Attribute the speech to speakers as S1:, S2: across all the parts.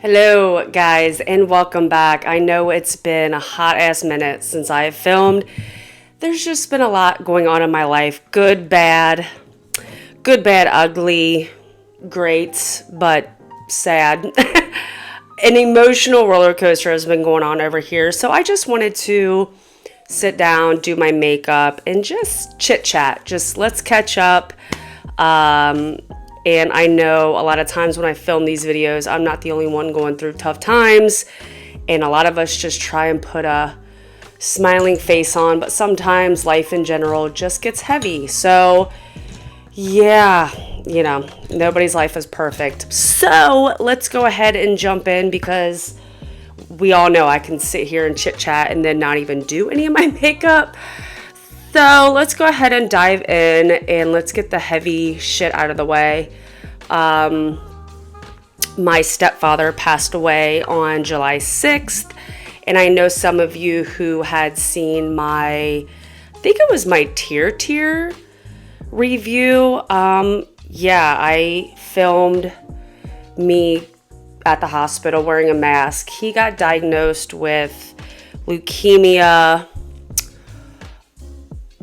S1: Hello, guys, and welcome back. I know it's been a hot ass minute since I have filmed. There's just been a lot going on in my life. Good, bad, ugly, great, but sad. An emotional roller coaster has been going on over here. So I just wanted to sit down, do my makeup, and just chit chat. Just let's catch up. And I know a lot of times when I film these videos, I'm not the only one going through tough times. And a lot of us just try and put a smiling face on, but sometimes life in general just gets heavy. So yeah, nobody's life is perfect. So let's go ahead and jump in because we all know I can sit here and chit chat and then not even do any of my makeup. So let's go ahead and dive in and let's get the heavy shit out of the way. My stepfather passed away on July 6th. And I know some of you who had seen I think it was my tier review. I filmed me at the hospital wearing a mask. He got diagnosed with leukemia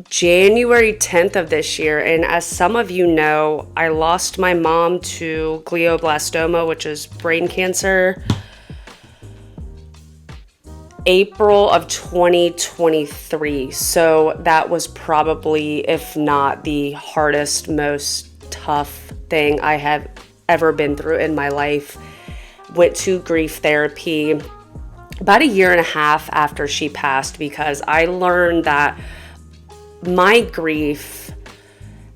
S1: January 10th of this year, and as some of you know, I lost my mom to glioblastoma, which is brain cancer, April of 2023. So that was probably, if not the hardest, most tough thing I have ever been through in my life. Went to grief therapy about a year and a half after she passed because I learned that my grief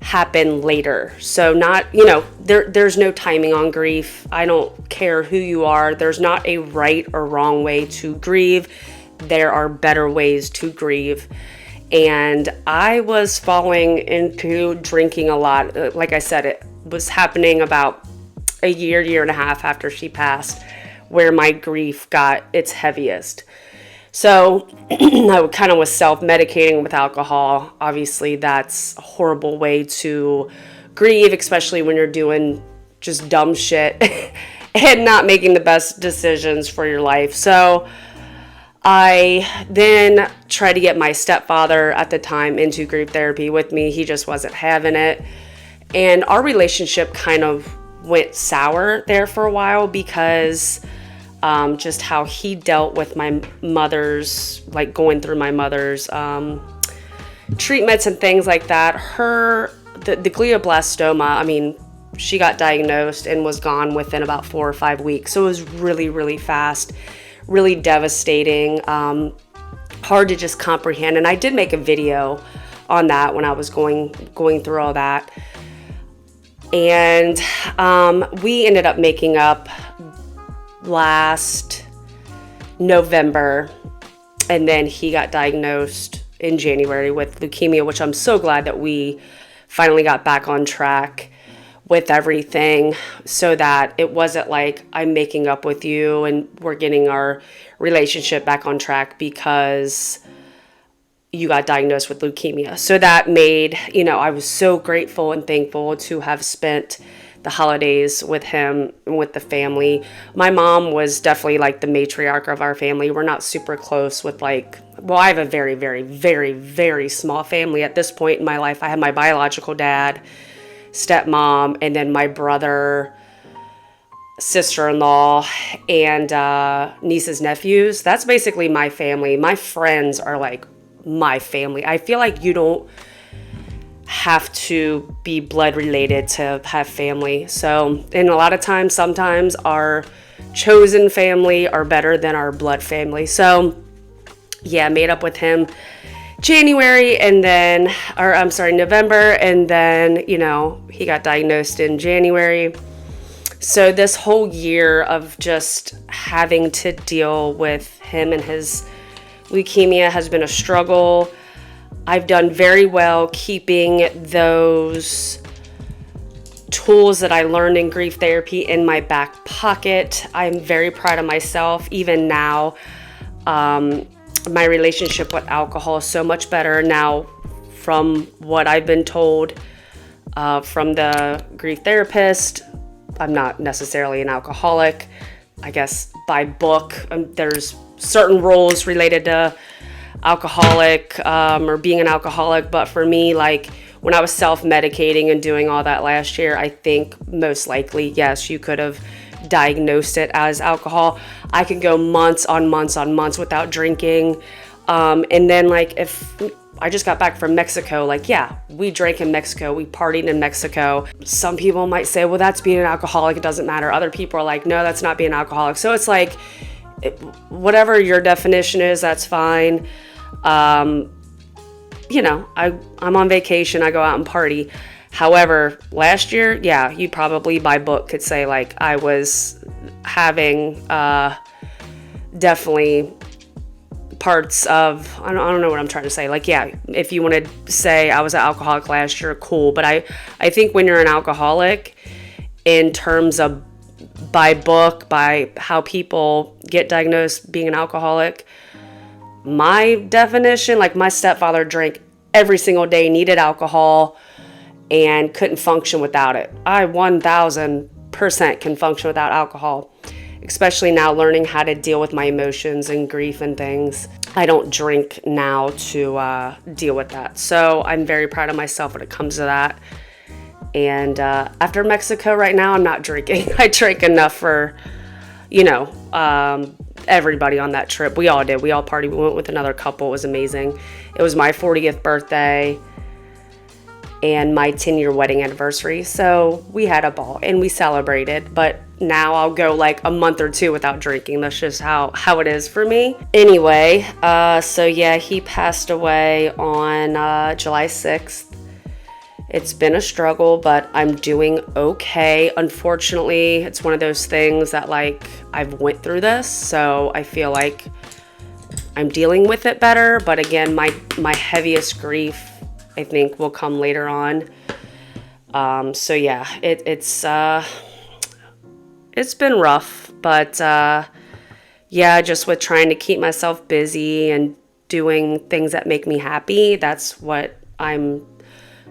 S1: happened later. So not, there's no timing on grief. I don't care who you are. There's not a right or wrong way to grieve. There are better ways to grieve. And I was falling into drinking a lot. Like I said, it was happening about a year and a half after she passed, where my grief got its heaviest. So I kind of was self-medicating with alcohol. Obviously, that's a horrible way to grieve, especially when you're doing just dumb shit and not making the best decisions for your life. So I then tried to get my stepfather at the time into grief therapy with me. He just wasn't having it. And our relationship kind of went sour there for a while because just how he dealt with my mother's, like going through my mother's treatments and things like that. The glioblastoma, she got diagnosed and was gone within about 4 or 5 weeks. So it was really, really fast, really devastating, hard to just comprehend. And I did make a video on that when I was going through all that. And we ended up making up last November, and then he got diagnosed in January with leukemia, which I'm so glad that we finally got back on track with everything, so that it wasn't like I'm making up with you and we're getting our relationship back on track because you got diagnosed with leukemia. So that made, I was so grateful and thankful to have spent the holidays with him and with the family. My mom was definitely like the matriarch of our family. We're not super close with I have a very, very, very, very small family at this point in my life. I have my biological dad, stepmom, and then my brother, sister-in-law, and nieces, nephews. That's basically my family. My friends are like my family. I feel like you don't have to be blood related to have family. So, and a lot of times, sometimes our chosen family are better than our blood family. So yeah, made up with him November, and then, he got diagnosed in January. So this whole year of just having to deal with him and his leukemia has been a struggle. I've done very well keeping those tools that I learned in grief therapy in my back pocket. I'm very proud of myself. Even now, my relationship with alcohol is so much better now from what I've been told from the grief therapist. I'm not necessarily an alcoholic. I guess, by book. There's certain rules related to alcoholic or being an alcoholic. But for me, like when I was self-medicating and doing all that last year, I think most likely, yes, you could have diagnosed it as alcohol. I could go months on months on months without drinking. And then like if I just got back from Mexico, like, yeah, we drank in Mexico, we partied in Mexico. Some people might say, well, that's being an alcoholic, it doesn't matter. Other people are like, no, that's not being an alcoholic. So it's like, whatever your definition is, that's fine. You know, I'm on vacation, I go out and party. However, last year, yeah, you probably by book could say like I was having definitely parts of, I don't know what I'm trying to say. Like, yeah, if you want to say I was an alcoholic last year, cool. But I think when you're an alcoholic, in terms of by book, by how people get diagnosed being an alcoholic, my definition, like my stepfather drank every single day, needed alcohol, and couldn't function without it. I 1000% can function without alcohol, especially now learning how to deal with my emotions and grief and things. I don't drink now to deal with that. So I'm very proud of myself when it comes to that. And after Mexico right now, I'm not drinking. I drank enough for, you know, everybody on that trip. We all did. We all partied. We went with another couple. It was amazing. It was my 40th birthday and my 10-year wedding anniversary. So we had a ball and we celebrated. But now I'll go like a month or two without drinking. That's just how it is for me. Anyway, so yeah, he passed away on July 6th. It's been a struggle, but I'm doing okay. Unfortunately, it's one of those things that like I've went through this, so I feel like I'm dealing with it better. But again, my heaviest grief, I think, will come later on. So yeah, it's been rough, but yeah, just with trying to keep myself busy and doing things that make me happy. That's what I'm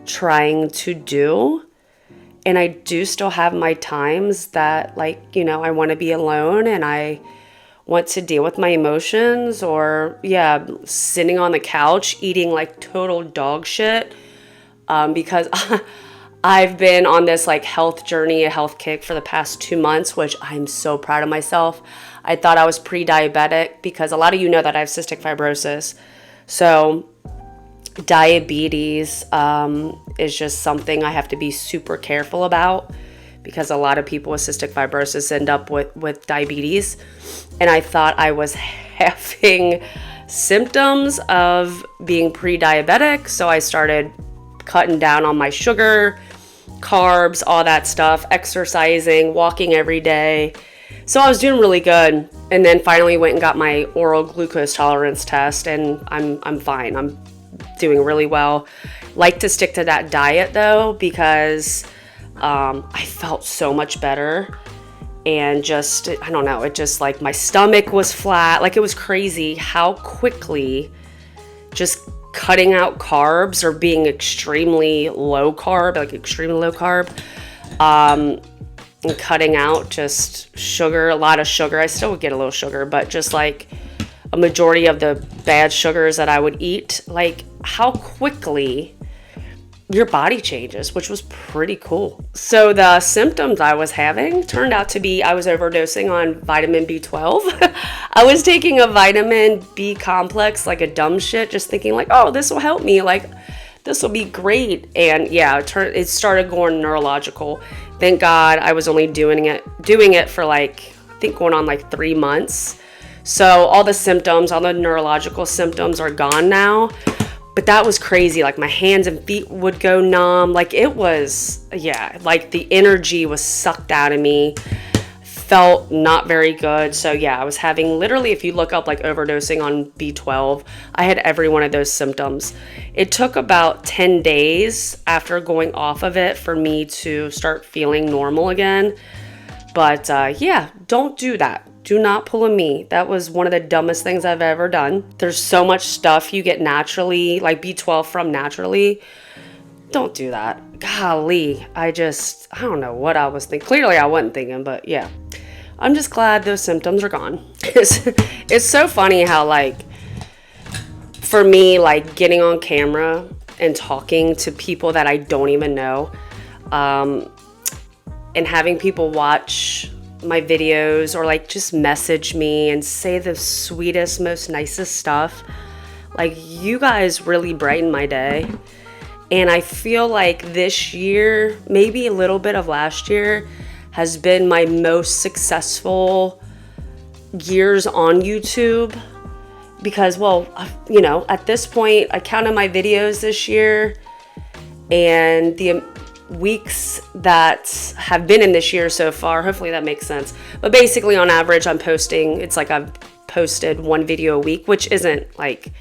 S1: trying to do. And I do still have my times that, like, you know, I want to be alone and I want to deal with my emotions, or yeah, sitting on the couch eating like total dog shit, because I've been on this like health journey, a health kick for the past 2 months, which I'm so proud of myself. I thought I was pre-diabetic because a lot of you know that I have cystic fibrosis. So diabetes is just something I have to be super careful about, because a lot of people with cystic fibrosis end up with diabetes. And I thought I was having symptoms of being pre-diabetic. So I started cutting down on my sugar, carbs, all that stuff, exercising, walking every day. So I was doing really good. And then finally went and got my oral glucose tolerance test, and I'm fine. I'm doing really well. Like to stick to that diet though, because I felt so much better, and just, I don't know, it just like my stomach was flat. Like it was crazy how quickly just cutting out carbs or being extremely low carb, and cutting out just sugar, a lot of sugar. I still would get a little sugar, but just like a majority of the bad sugars that I would eat, like how quickly your body changes, which was pretty cool. So the symptoms I was having turned out to be I was overdosing on vitamin B12. I was taking a vitamin B complex like a dumb shit, just thinking like, oh, this will help me, like this will be great. And yeah, it started going neurological. Thank God I was only doing it for like, I think going on like 3 months. So all the symptoms, all the neurological symptoms are gone now. But that was crazy. Like my hands and feet would go numb. Like it was, yeah, like the energy was sucked out of me. Felt not very good. So yeah, I was having literally, if you look up like overdosing on B12, I had every one of those symptoms. It took about 10 days after going off of it for me to start feeling normal again. But yeah, don't do that. Do not pull a me. That was one of the dumbest things I've ever done. There's so much stuff you get naturally, like B12 from naturally. Don't do that. Golly, I don't know what I was thinking. Clearly I wasn't thinking, but yeah. I'm just glad those symptoms are gone. It's so funny how, like, for me, like, getting on camera and talking to people that I don't even know, and having people watch my videos or like just message me and say the sweetest, most nicest stuff, like, you guys really brighten my day. And I feel like this year, maybe a little bit of last year, has been my most successful years on YouTube. Because, well, you know, at this point, I counted my videos this year, and the weeks that have been in this year so far, hopefully that makes sense. But basically, on average, I'm posting, it's like I've posted one video a week, which isn't like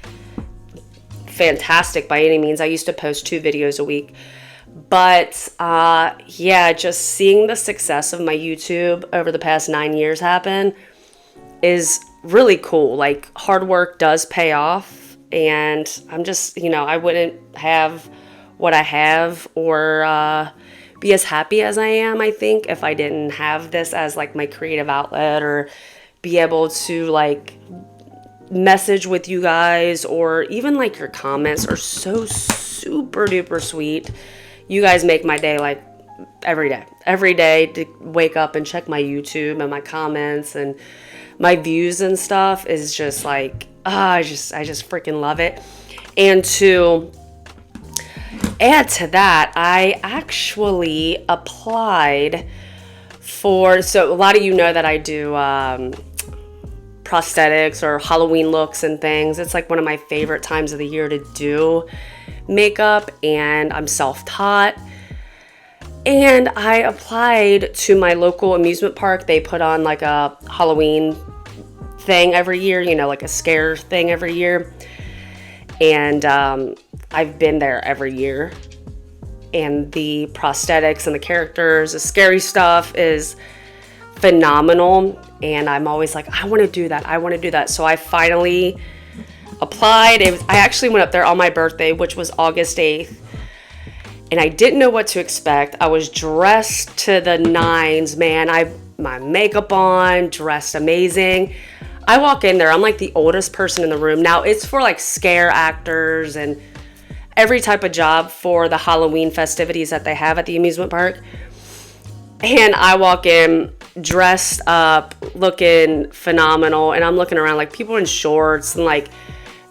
S1: fantastic by any means. I used to post 2 videos a week. But yeah, just seeing the success of my YouTube over the past 9 years happen is really cool. Like, hard work does pay off, and I'm just, you know, I wouldn't have what I have or be as happy as I am, I think, if I didn't have this as like my creative outlet, or be able to like message with you guys, or even like your comments are so super duper sweet. You guys make my day, like, every day to wake up and check my YouTube and my comments and my views and stuff is just like, I just freaking love it. And to add to that, I actually applied for, so a lot of you know that I do prosthetics or Halloween looks and things. It's like one of my favorite times of the year to do makeup, and I'm self-taught. And I applied to my local amusement park. They put on like a Halloween thing every year, you know, like a scare thing every year. And I've been there every year. And the prosthetics and the characters, the scary stuff is phenomenal. And I'm always like, I want to do that. I want to do that. So I finally applied. I actually went up there on my birthday, which was August 8th. And I didn't know what to expect. I was dressed to the nines, man. My makeup on, dressed amazing. I walk in there, I'm like the oldest person in the room. Now, it's for like scare actors and every type of job for the Halloween festivities that they have at the amusement park. And I walk in dressed up, looking phenomenal. And I'm looking around like people in shorts, and like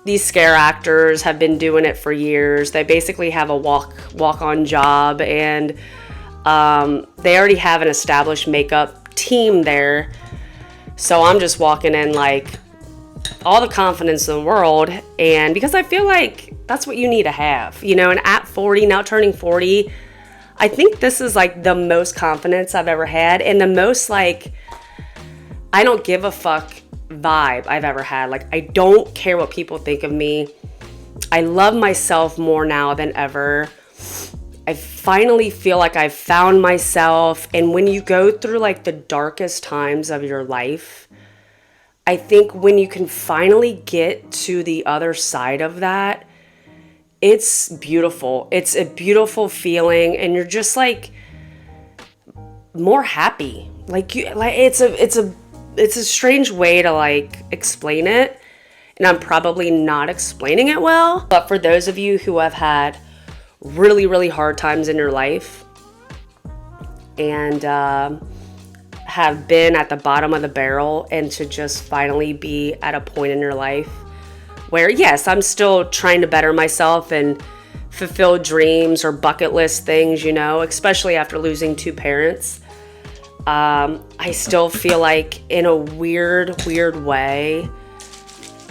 S1: these scare actors have been doing it for years. They basically have a walk-on job, and they already have an established makeup team there. So I'm just walking in like all the confidence in the world, and because I feel like that's what you need to have, you know. And at 40, now turning 40, I think this is like the most confidence I've ever had, and the most like I don't give a fuck vibe I've ever had. Like, I don't care what people think of me. I love myself more now than ever. I finally feel like I've found myself. And when you go through like the darkest times of your life, I think when you can finally get to the other side of that, it's beautiful. It's a beautiful feeling, and you're just like more happy. Like, it's a strange way to like explain it, and I'm probably not explaining it well. But for those of you who have had really, really hard times in your life and have been at the bottom of the barrel, and to just finally be at a point in your life where, yes, I'm still trying to better myself and fulfill dreams or bucket list things, you know, especially after losing 2 parents. I still feel like in a weird way,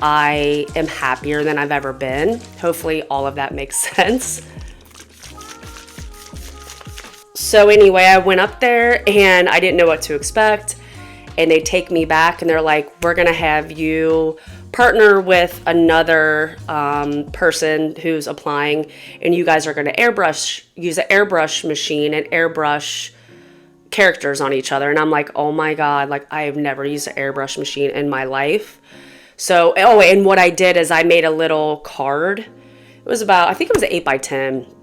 S1: I am happier than I've ever been. Hopefully all of that makes sense. So anyway, I went up there and I didn't know what to expect. And they take me back and they're like, we're going to have you partner with another person who's applying, and you guys are going to use an airbrush machine and airbrush characters on each other. And I'm like, oh my God, like I have never used an airbrush machine in my life. So, and what I did is I made a little card. It was about, I think it was an 8x10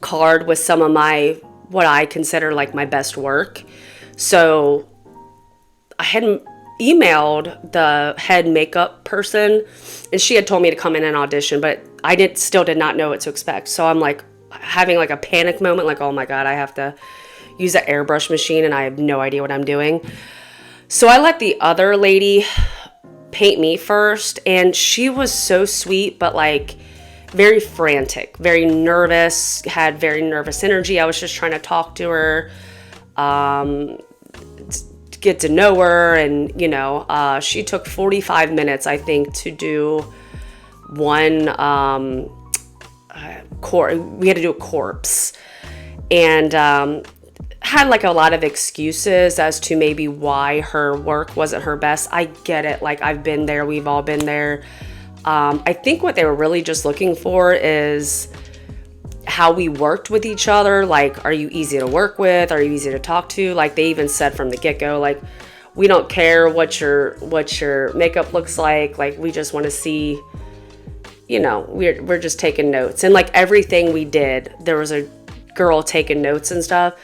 S1: card with some of my, what I consider like my best work. So I had emailed the head makeup person, and she had told me to come in and audition, but I still did not know what to expect. So I'm like having like a panic moment, like, oh my God, I have to use an airbrush machine and I have no idea what I'm doing. So I let the other lady paint me first, and she was so sweet, but like very frantic, very nervous, had very nervous energy. I was just trying to talk to her, get to know her, and she took 45 minutes, I think, to do one we had to do a corpse, and had like a lot of excuses as to maybe why her work wasn't her best. I get it, like I've been there, we've all been there. I think what they were really just looking for is how we worked with each other. Like, are you easy to work with? Are you easy to talk to? Like, they even said from the get-go, like, we don't care what your makeup looks like. Like, we just want to see, we're just taking notes. And like everything we did, there was a girl taking notes and stuff.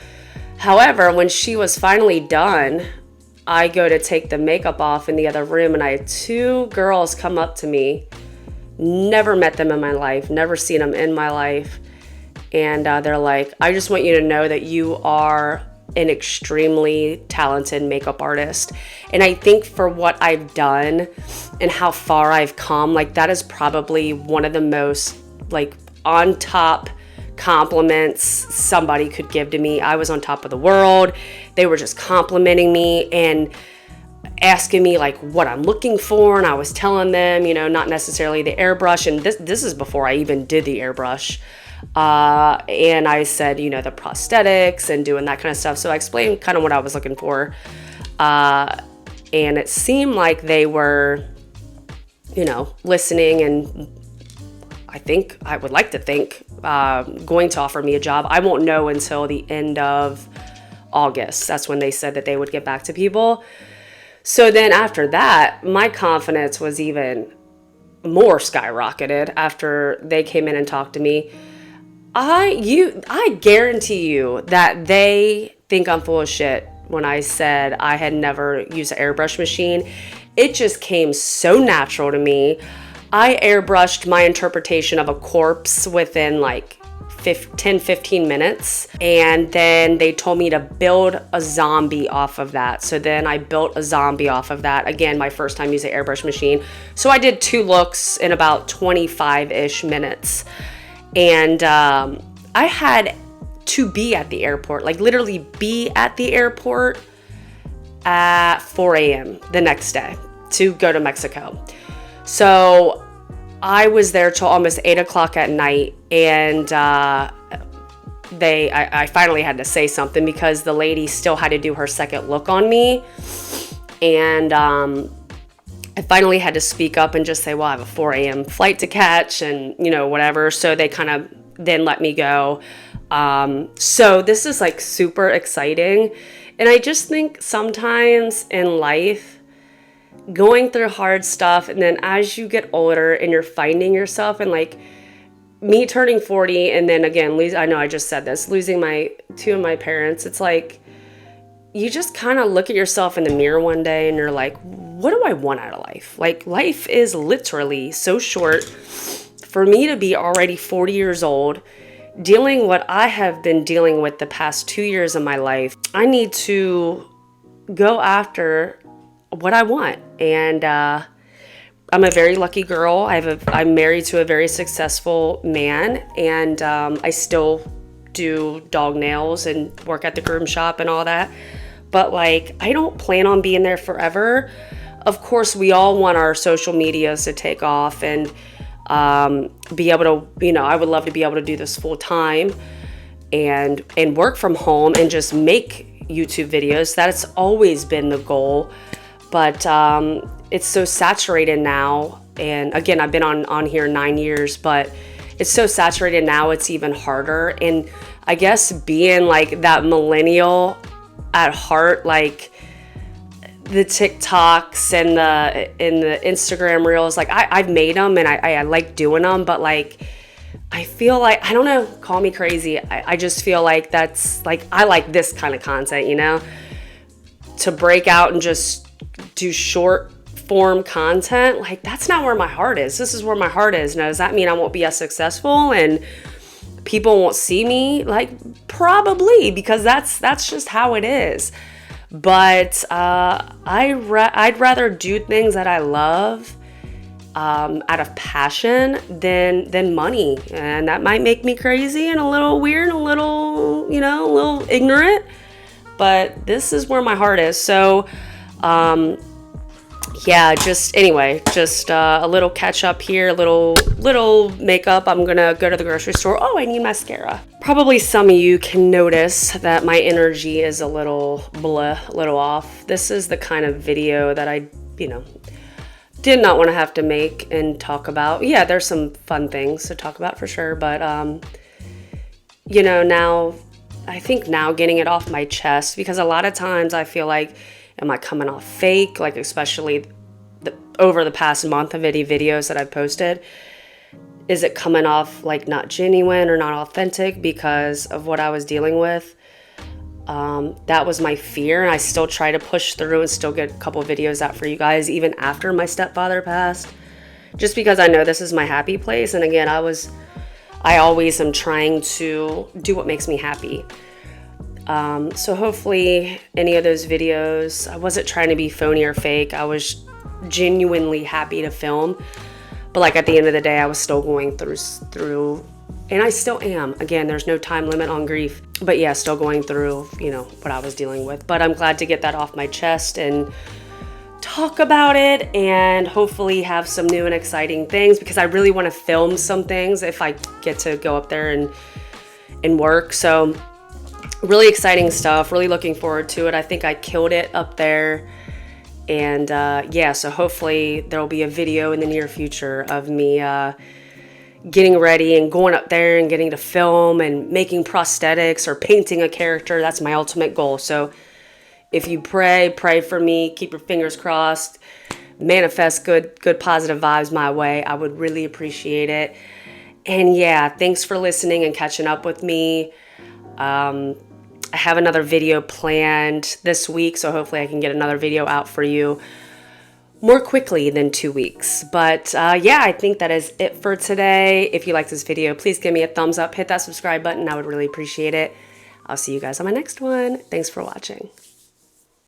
S1: However, when she was finally done, I go to take the makeup off in the other room, and I had two girls come up to me. Never met them in my life, never seen them in my life. And they're like, I just want you to know that you are an extremely talented makeup artist. And I think for what I've done and how far I've come, like that is probably one of the most like on top compliments somebody could give to me. I was on top of the world. They were just complimenting me and asking me like what I'm looking for, and I was telling them, not necessarily the airbrush, and this is before I even did the airbrush. And I said, the prosthetics and doing that kind of stuff. So I explained kind of what I was looking for. And it seemed like they were, listening, and I would like to think, going to offer me a job. I won't know until the end of August. That's when they said that they would get back to people. So then after that, my confidence was even more skyrocketed after they came in and talked to me. I guarantee you that they think I'm full of shit when I said I had never used an airbrush machine. It just came so natural to me. I airbrushed my interpretation of a corpse within like 10-15 minutes, and then they told me to build a zombie off of that. So then I built a zombie off of that. Again, my first time using an airbrush machine. So I did 2 looks in about 25-ish minutes. And I had to be at the airport, like literally be at the airport at 4 a.m. the next day to go to Mexico. So I was there till almost 8 o'clock at night, and I finally had to say something because the lady still had to do her second look on me. And I finally had to speak up and just say, well, I have a 4 a.m. flight to catch and, whatever. So they kind of then let me go. So this is like super exciting. And I just think sometimes in life, going through hard stuff, and then as you get older and you're finding yourself, and like me turning 40, and then again, I know I just said this, losing two of my parents, it's like, you just kind of look at yourself in the mirror one day and you're like, what do I want out of life? Like, life is literally so short. For me to be already 40 years old, dealing what I have been dealing with the past 2 years of my life, I need to go after what I want. And I'm a very lucky girl. I'm married to a very successful man, and I still do dog nails and work at the groom shop and all that. But like, I don't plan on being there forever. Of course, we all want our social medias to take off and be able to, I would love to be able to do this full time and work from home and just make YouTube videos. That's always been the goal. But it's so saturated now. And again, I've been on here 9 years, but it's so saturated now, it's even harder. And I guess being like that millennial at heart, like the TikToks and the Instagram reels, like I've made them and I like doing them, but like I feel like, I don't know, call me crazy. I just feel like that's like, I like this kind of content, to break out and just do short form content, like that's not where my heart is. This is where my heart is. Now, does that mean I won't be as successful and people won't see me? Like, probably, because that's just how it is. But I'd rather do things that I love out of passion than money. And that might make me crazy and a little weird, a little, you know, a little ignorant. But this is where my heart is. So, yeah, just a little catch up here, little makeup. I'm gonna go to the grocery store. Oh, I need mascara. Probably some of you can notice that my energy is a little blah, a little off. This is the kind of video that I, you know, did not want to have to make and talk about. Yeah, there's some fun things to talk about for sure, but you know, now I think now getting it off my chest, because a lot of times I feel like, am I coming off fake? Like, especially over the past month of any videos that I've posted, is it coming off like not genuine or not authentic because of what I was dealing with? That was my fear, and I still try to push through and still get a couple of videos out for you guys even after my stepfather passed, just because I know this is my happy place. And again, I always am trying to do what makes me happy. So hopefully any of those videos, I wasn't trying to be phony or fake. I was genuinely happy to film, but like at the end of the day, I was still going through, and I still am. Again, there's no time limit on grief, but yeah, still going through, you know, what I was dealing with. But I'm glad to get that off my chest and talk about it, and hopefully have some new and exciting things, because I really want to film some things if I get to go up there and work. So really exciting stuff, really looking forward to it. I think I killed it up there. And yeah, so hopefully there will be a video in the near future of me getting ready and going up there and getting to film and making prosthetics or painting a character. That's my ultimate goal. So if you pray for me, keep your fingers crossed, manifest good positive vibes my way. I would really appreciate it. And yeah, thanks for listening and catching up with me. I have another video planned this week, so hopefully I can get another video out for you more quickly than 2 weeks. But yeah, I think that is it for today. If you like this video, please give me a thumbs up, hit that subscribe button. I would really appreciate it. I'll see you guys on my next one. Thanks for watching.